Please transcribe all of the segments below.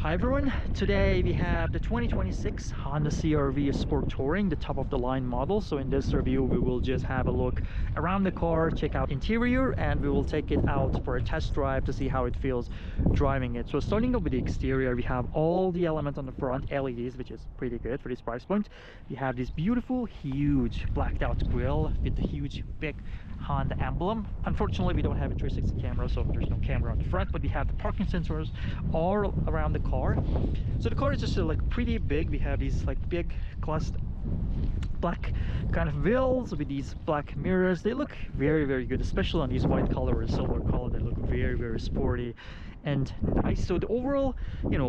Hi everyone, today we have the 2026 Honda CR-V Sport Touring, the top of the line model. So in this review we will just have a look around the car, check out interior, and we will take it out for a test drive to see how it feels driving it. So starting off with the exterior, we have all the elements on the front, LEDs, which is pretty good for this price point. We have this beautiful huge blacked out grille with the huge big Honda emblem. Unfortunately we don't have a 360 camera, so there's no camera on the front, but we have the parking sensors all around the car. So the car is just like pretty big. We have these like big glass black kind of wheels with these black mirrors. They look very good, especially on these white color or silver color. They look very sporty and nice. So the overall,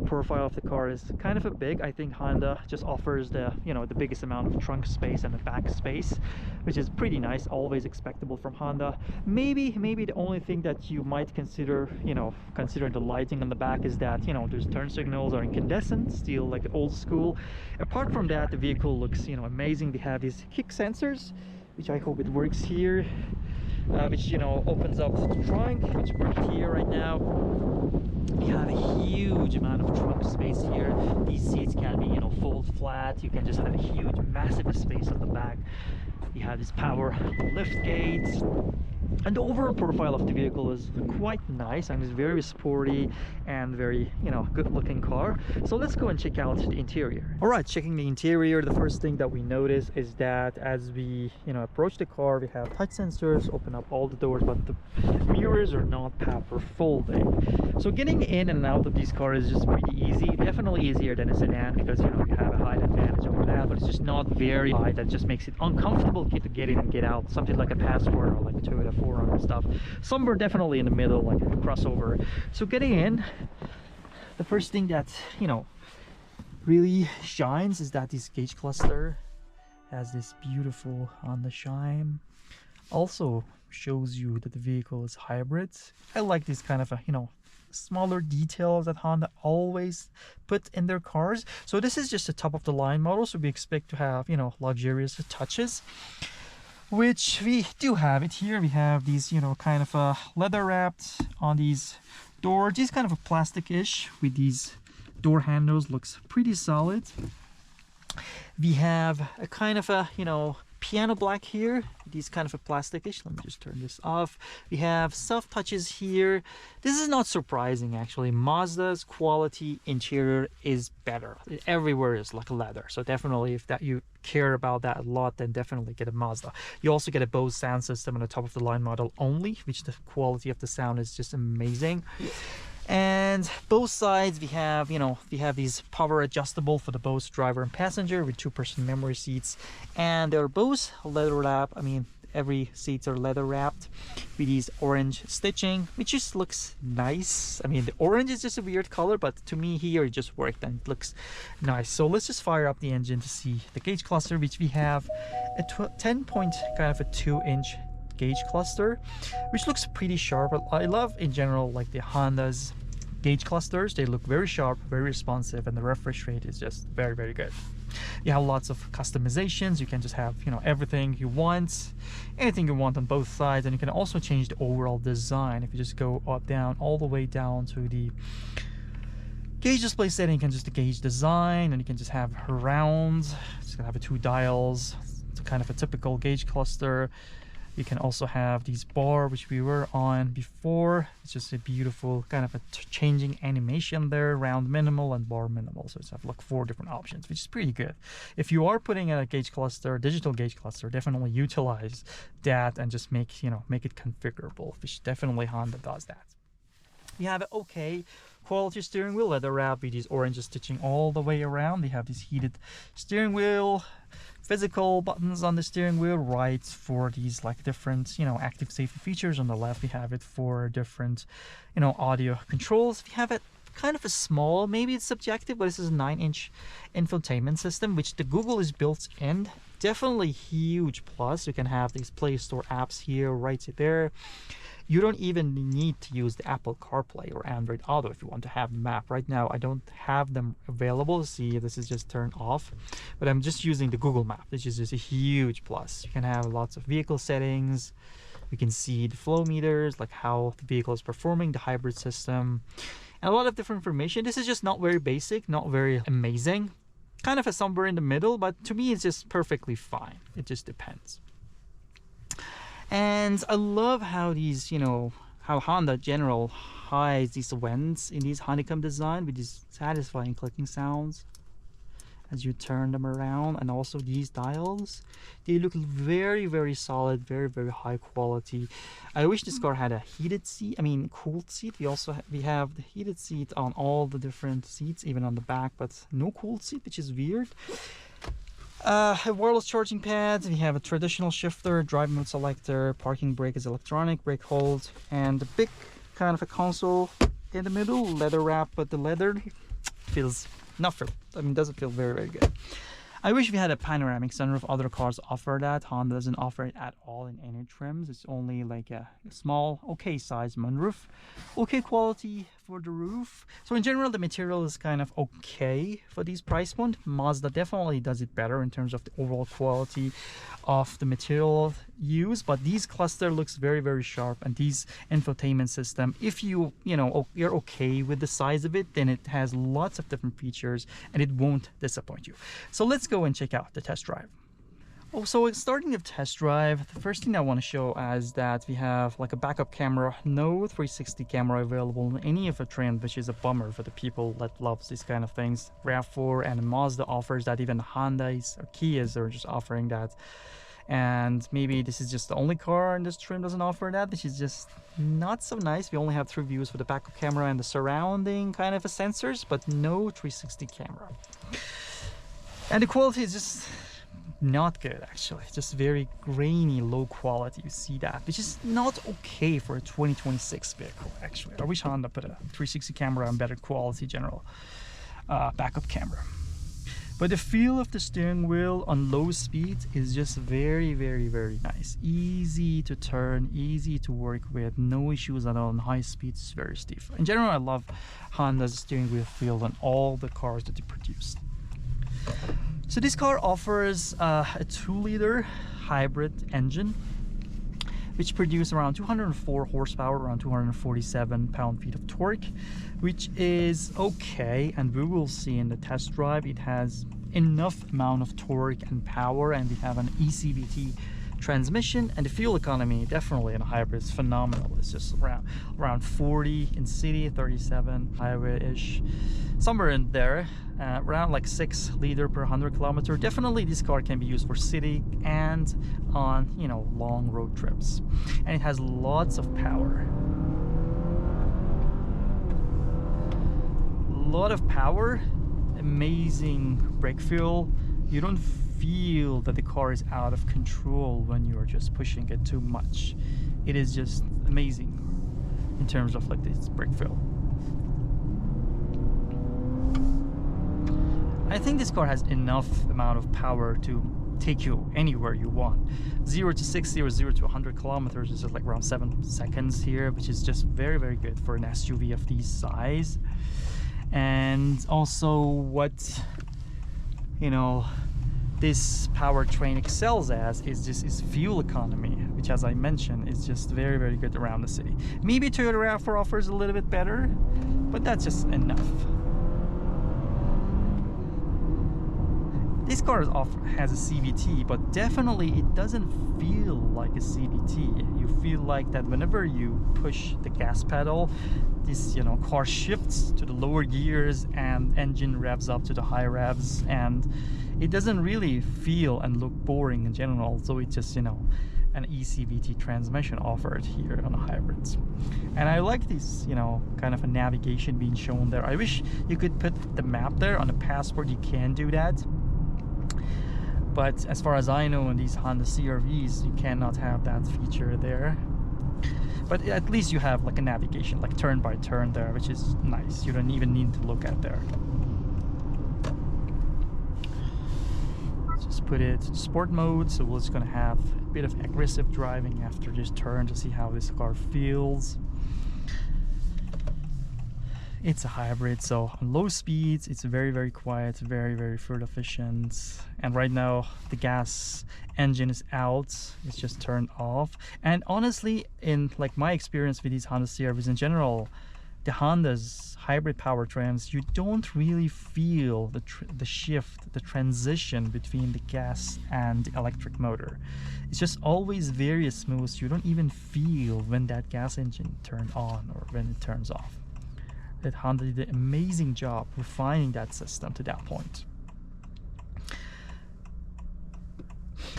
profile of the car is kind of a big. I think Honda just offers the the biggest amount of trunk space and the back space, which is pretty nice, always expectable from Honda. Maybe the only thing that you might consider, consider the lighting on the back is that there's turn signals are incandescent, still like old school. Apart from that, the vehicle looks amazing. We have these kick sensors, which I hope it works here, which opens up the trunk, which works here right now. We have a huge amount of trunk space here. These seats can be fold flat. You can just have a huge massive space on the back. We have this power lift gates, and the overall profile of the vehicle is quite nice and it's very sporty and very good looking car. So let's go and check out the interior. All right, checking the interior, the first thing that we notice is that as we approach the car, we have touch sensors, open up all the doors, but the mirrors are not power folding. So getting in and out of these cars is just pretty easy, definitely easier than a sedan, because you have a height advantage over that, but it's just not very high. That just makes it uncomfortable to get in and get out. Something like a Passport or like a Toyota 4Runner and stuff. Some were definitely in the middle, like a crossover. So getting in, the first thing that really shines is that this gauge cluster has this beautiful Honda shine. Also shows you that the vehicle is hybrid. I like this kind of a smaller details that Honda always put in their cars. So this is just a top of the line model, so we expect to have luxurious touches, which we do have it here. We have these kind of leather wrapped on these doors. These kind of a plastic-ish with these door handles, looks pretty solid. We have a kind of a piano black here, these kind of a plastic-ish. Let me just turn this off. We have soft touches here. This is not surprising actually. Mazda's quality interior is better. Everywhere is like leather, so definitely if that you care about that a lot, then definitely get a Mazda. You also get a Bose sound system on the top of the line model only, which the quality of the sound is just amazing. And both sides we have these power adjustable for the both driver and passenger with 2-person memory seats, and they're both leather wrapped. I mean, every seats are leather wrapped with these orange stitching, which just looks nice. I mean, the orange is just a weird color, but to me here it just worked and it looks nice. So let's just fire up the engine to see the gauge cluster, which we have a 10-point kind of a 2-inch gauge cluster, which looks pretty sharp. I love in general like the Honda's gauge clusters. They look very sharp, very responsive, and the refresh rate is just very good. You have lots of customizations. You can just have everything you want, anything you want on both sides, and you can also change the overall design. If you just go up, down, all the way down to the gauge display setting, you can just the gauge design, and you can just have around. It's gonna have 2 dials. It's kind of a typical gauge cluster. You can also have these bar, which we were on before. It's just a beautiful kind of a changing animation there, round minimal and bar minimal. So it's have like 4 different options, which is pretty good. If you are putting in a gauge cluster, digital gauge cluster, definitely utilize that and just make it configurable, which definitely Honda does that. You have an okay quality steering wheel, leather wrap with these orange stitching all the way around. They have this heated steering wheel, physical buttons on the steering wheel, right for these like different active safety features. On the left we have it for different audio controls. We have it kind of a small, maybe it's subjective, but this is a 9-inch infotainment system, which the Google is built in. Definitely huge plus. You can have these Play Store apps here, right there. You don't even need to use the Apple CarPlay or Android Auto if you want to have the map. Right now I don't have them available. See, this is just turned off, but I'm just using the Google Map, which is just a huge plus. You can have lots of vehicle settings. We can see the flow meters, like how the vehicle is performing, the hybrid system. and a lot of different information. This is just not very basic, not very amazing, kind of a somewhere in the middle, but to me it's just perfectly fine. It just depends. And I love how these, you know, how Honda general hides these vents in these honeycomb design with these satisfying clicking sounds as you turn them around. And also these dials, they look very, very solid, very, very high quality. I wish this car had a heated seat, I mean cooled seat. We have the heated seat on all the different seats, even on the back, but no cooled seat, which is weird. Wireless charging pads. We have a traditional shifter, drive mode selector, parking brake is electronic, brake hold, and the big kind of a console in the middle, leather wrap, but the leather feels not feel, I mean, doesn't feel very, very good. I wish we had a panoramic sunroof. Other cars offer that. Honda doesn't offer it at all in any trims. It's only like a small, okay size moonroof. Okay quality for the roof. So in general, the material is kind of okay for these price point. Mazda definitely does it better in terms of the overall quality of the material used. But these cluster looks very, very sharp. And these infotainment system, if you're okay with the size of it, then it has lots of different features and it won't disappoint you. So let's go and check out the test drive. Oh, so starting the test drive, the first thing I want to show is that we have like a backup camera, no 360 camera available in any of the trim, which is a bummer for the people that loves these kind of things. RAV4 and Mazda offers that, even Hondas or Kias are just offering that. And maybe this is just the only car in this trim doesn't offer that, which is just not so nice. We only have 3 views for the backup camera and the surrounding kind of a sensors, but no 360 camera. And the quality is just not good, actually. Just very grainy, low quality. You see that, which is not okay for a 2026 vehicle, actually. I wish Honda put a 360 camera and better quality general backup camera. But the feel of the steering wheel on low speed is just very, very, very nice. Easy to turn, easy to work with, no issues at all. On high speeds, it's very stiff. In general, I love Honda's steering wheel feel on all the cars that they produce. So this car offers a 2-liter hybrid engine, which produces around 204 horsepower, around 247 pound-feet of torque, which is okay. And we will see in the test drive, it has enough amount of torque and power, and we have an ECVT transmission, and the fuel economy definitely in a hybrid is phenomenal. It's just around 40 in city, 37 highway-ish, somewhere in there, around like 6 liter per 100 kilometer. Definitely this car can be used for city and on, you know, long road trips, and it has lots of power. A lot of power, amazing brake feel. You don't feel that the car is out of control when you are just pushing it too much. It is just amazing in terms of like this brake feel. I think this car has enough amount of power to take you anywhere you want. 0 to 60 or 0 to 100 kilometers is just like around 7 seconds here, which is just very, very good for an SUV of this size. And also what, you know, this powertrain excels as is fuel economy, which, as I mentioned, is just very, very good around the city. Maybe Toyota RAV4 offers a little bit better, but that's just enough. This car has a CVT, but definitely it doesn't feel like a CVT. You feel like that whenever you push the gas pedal, this, you know, car shifts to the lower gears and engine revs up to the high revs, and it doesn't really feel and look boring in general. So it's just, you know, an ECVT transmission offered here on the hybrids. And I like this, you know, kind of a navigation being shown there. I wish you could put the map there. On the Passport you can do that, but as far as I know, in these Honda CR-Vs you cannot have that feature there. But at least you have like a navigation, like turn by turn there, which is nice. You don't even need to look at there. Just put it in sport mode, so we're just gonna have a bit of aggressive driving after this turn to see how this car feels. It's a hybrid, so on low speeds it's very, very quiet, very, very fuel efficient. And right now the gas engine is out, it's just turned off. And honestly, in like my experience with these Honda CR-Vs in general, the Honda's hybrid powertrains, you don't really feel the shift, the transition between the gas and the electric motor. It's just always very smooth. You don't even feel when that gas engine turned on or when it turns off. That Honda did an amazing job refining that system to that point.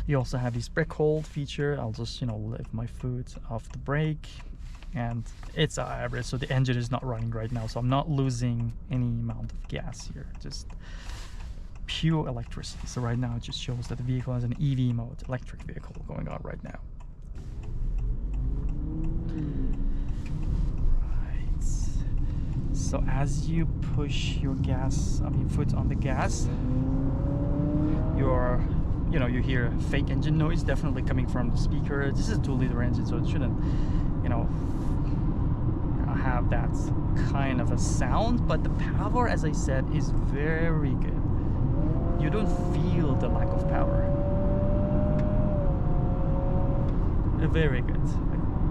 You also have this brake hold feature. I'll just, you know, lift my foot off the brake, and it's a hybrid, so the engine is not running right now, so I'm not losing any amount of gas here, just pure electricity. So right now it just shows that the vehicle has an EV mode, electric vehicle going on right now. Right, so as you push your foot on the gas, you hear a fake engine noise definitely coming from the speaker. This is a 2-liter engine, so it shouldn't, have that kind of a sound, but the power, as I said, is very good. You don't feel the lack of power. Very good.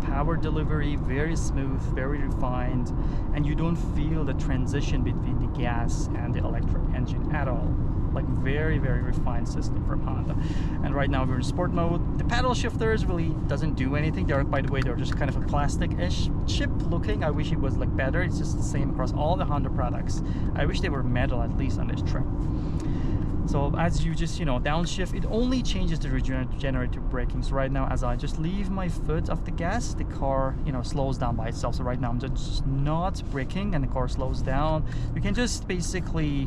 Power delivery, very smooth, very refined, and you don't feel the transition between the gas and the electric engine at all. Like very, very refined system from Honda. And right now we're in sport mode. The paddle shifters really doesn't do anything. They're, by the way, they're just kind of a plastic-ish chip looking. I wish it was like better. It's just the same across all the Honda products. I wish they were metal at least on this trim. So as you just, downshift, it only changes the regenerative braking. So right now, as I just leave my foot off the gas, the car, slows down by itself. So right now I'm just not braking and the car slows down. You can just basically,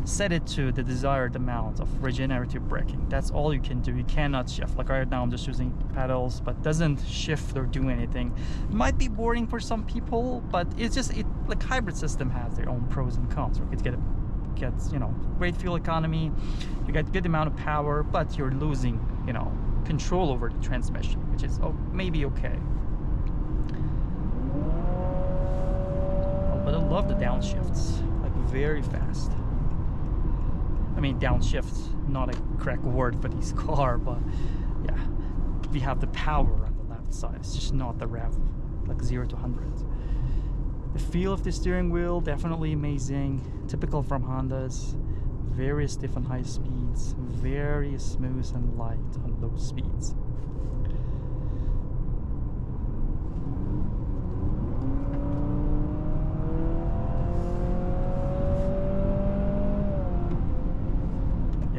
set it to the desired amount of regenerative braking. That's all you can do. You cannot shift. Like right now I'm just using pedals, but doesn't shift or do anything. It might be boring for some people, but it's just, like hybrid system has their own pros and cons. You could gets great fuel economy, you get good amount of power, but you're losing control over the transmission, which is maybe okay. But I love the downshifts, like very fast. I mean, downshift, not a correct word for this car, but yeah, we have the power on the left side. It's just not the rev, like 0 to 100. The feel of the steering wheel, definitely amazing. Typical from Hondas. Very stiff on high speeds, very smooth and light on low speeds.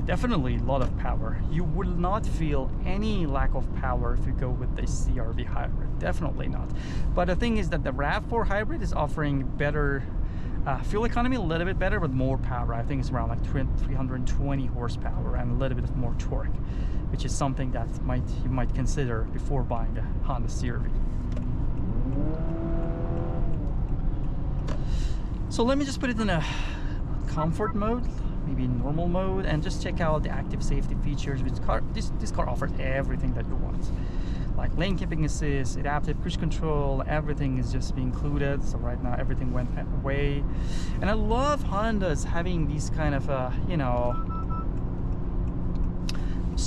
Definitely a lot of power. You will not feel any lack of power if you go with the CR-V hybrid. Definitely not. But the thing is that the RAV4 hybrid is offering better fuel economy, a little bit better, but more power. I think it's around like 320 horsepower and a little bit more torque, which is something that you might consider before buying a Honda CR-V. So let me just put it in a comfort mode, maybe normal mode, and just check out the active safety features, which this car offers everything that you want, like lane keeping assist, adaptive cruise control. Everything is just being included. So right now everything went away, and I love Honda's having these kind of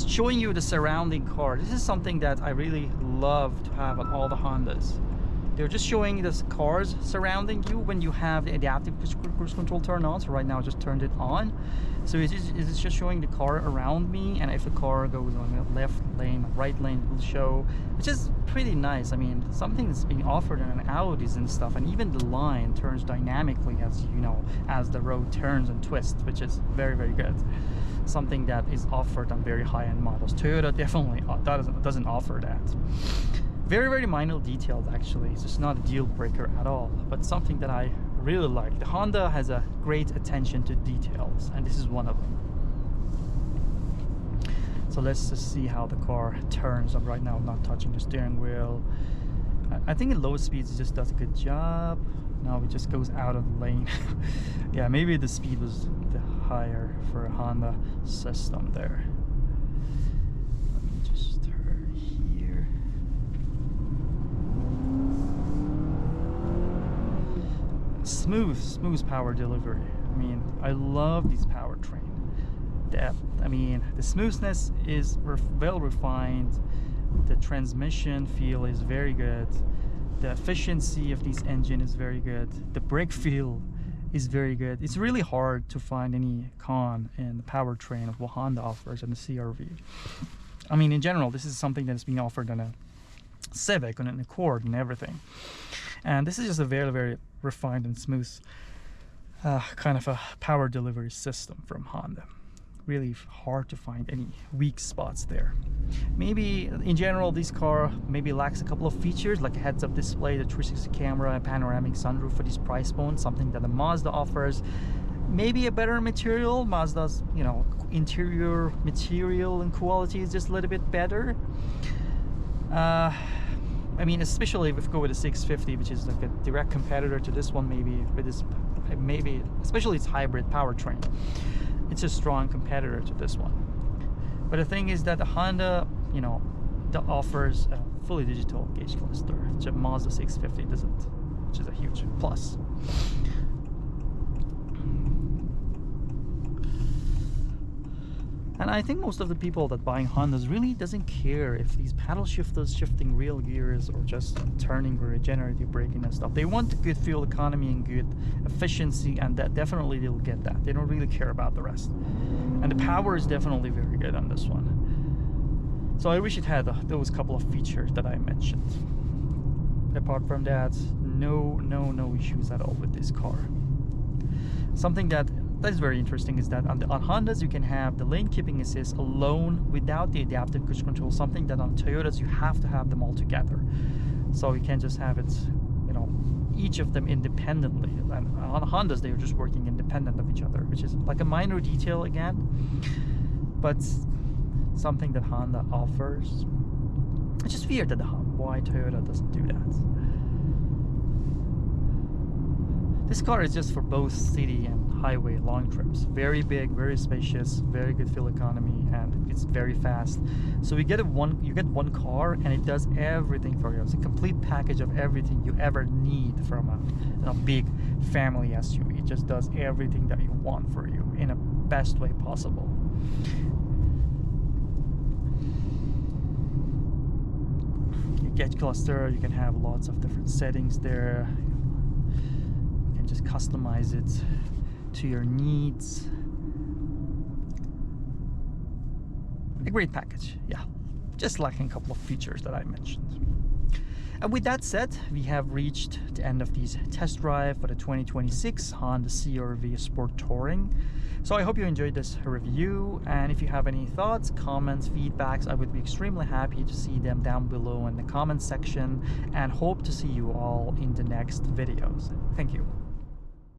showing you the surrounding car. This is something that I really love to have on all the Hondas. They're just showing the cars surrounding you when you have the adaptive cruise control turned on. So right now I just turned it on. So it's just showing the car around me, and if the car goes on the left lane, right lane, it will show, which is pretty nice. I mean, something that's being offered in an Audis and stuff, and even the line turns dynamically as the road turns and twists, which is very, very good. Something that is offered on very high-end models. Toyota definitely doesn't offer that. Very, very minor details actually. It's just not a deal breaker at all, but something that I really like. The Honda has a great attention to details, and this is one of them. So let's just see how the car turns. Right now I'm not touching the steering wheel. I think at low speeds it just does a good job. Now it just goes out of the lane. Yeah, maybe the speed was the higher for a Honda system there. Let me just turn here. Smooth power delivery. I mean, I love these powertrain. I mean, the smoothness is well refined. The transmission feel is very good. The efficiency of this engine is very good. The brake feel is very good. It's really hard to find any con in the powertrain of what Honda offers in the CR-V. I mean, in general, this is something that is being offered on a Civic, on an Accord, and everything. And this is just a very, very refined and smooth kind of a power delivery system from Honda. Really hard to find any weak spots there. Maybe in general this car maybe lacks a couple of features like a heads-up display, the 360 camera, and panoramic sunroof for this price point, something that the Mazda offers. Maybe a better material. Mazda's, you know, interior material and quality is just a little bit better. I mean, especially if we go with a 650, which is like a direct competitor to this one, maybe with this, maybe especially its hybrid powertrain, it's a strong competitor to this one. But the thing is that the Honda, you know, that offers a fully digital gauge cluster, which a Mazda 650 doesn't, which is a huge plus. And I think most of the people that buying Hondas really doesn't care if these paddle shifters shifting real gears or just turning regenerative braking and stuff. They want good fuel economy and good efficiency, and that definitely they'll get that. They don't really care about the rest. And the power is definitely very good on this one. So I wish it had those couple of features that I mentioned. Apart from that, no issues at all with this car. Something that is very interesting is that on Hondas you can have the lane keeping assist alone without the adaptive cruise control, something that on Toyotas you have to have them all together. So you can't just have it, you know, each of them independently. And on Hondas they are just working independent of each other, which is like a minor detail again, but something that Honda offers. It's just weird that why Toyota doesn't do that. This car is just for both city and highway long trips. Very big, very spacious, very good fuel economy, and it's very fast. So you get one car and it does everything for you. It's a complete package of everything you ever need from a big family SUV. It just does everything that you want for you in a best way possible. You get cluster, you can have lots of different settings there. Just customize it to your needs. A great package, yeah. Just lacking a couple of features that I mentioned. And with that said, we have reached the end of this test drive for the 2026 Honda CR-V Sport Touring. So I hope you enjoyed this review, and if you have any thoughts, comments, feedbacks, I would be extremely happy to see them down below in the comments section, and hope to see you all in the next videos. Thank you.